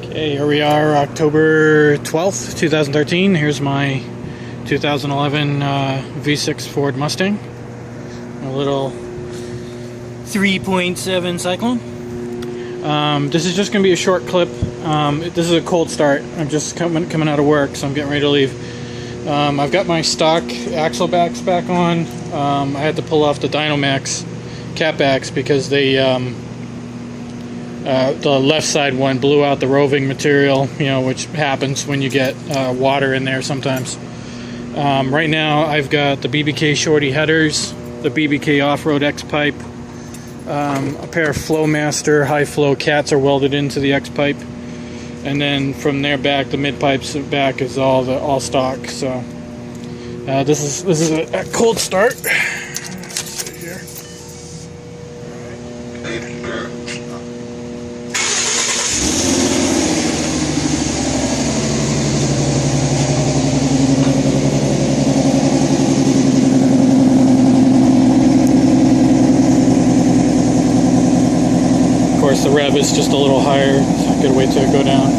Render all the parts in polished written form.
Okay, here we are, October 12th, 2013. Here's my 2011 V6 Ford Mustang. A little 3.7 Cyclone. This is just going to be a short clip. This is a cold start. I'm just coming out of work, so I'm getting ready to leave. I've got my stock axle backs back on. I had to pull off the Dynamax catbacks because they the left side one blew out the roving material, which happens when you get water in there sometimes. Right now I've got the BBK Shorty headers, the BBK Off-Road X-Pipe, a pair of Flowmaster high flow cats are welded into the X-Pipe, and then from there back, the mid-pipes back is all stock. So this is a cold start. Let's see here. Of course, the rev is just a little higher, so I gotta wait till it go down.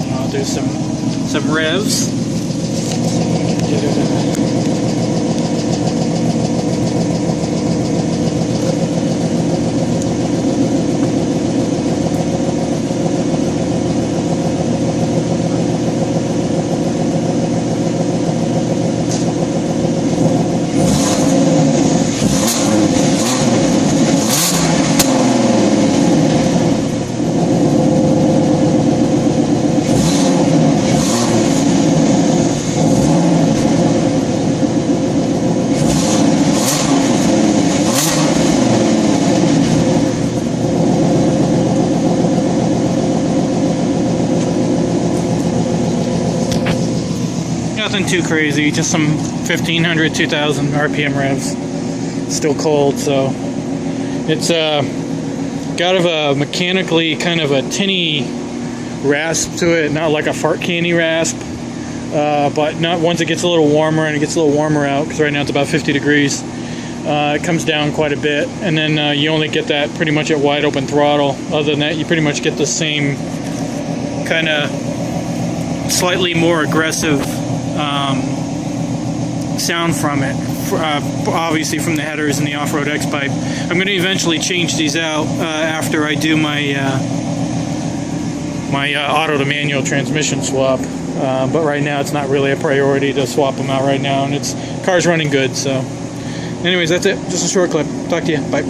And I'll do some revs. Nothing too crazy, just some 1500, 2000 RPM revs. Still cold, so it's got a mechanically kind of a tinny rasp to it, not like a fart candy rasp, but not once it gets a little warmer, and it gets a little warmer out because right now it's about 50 degrees. It comes down quite a bit, and then you only get that pretty much at wide open throttle. Other than that, you pretty much get the same kind of slightly more aggressive sound from it, obviously from the headers and the off-road X-Pipe. I'm going to eventually change these out after I do my auto to manual transmission swap, but right now it's not really a priority to swap them out right now, and car's running good. So anyways, that's it, just a short clip. Talk to you, bye.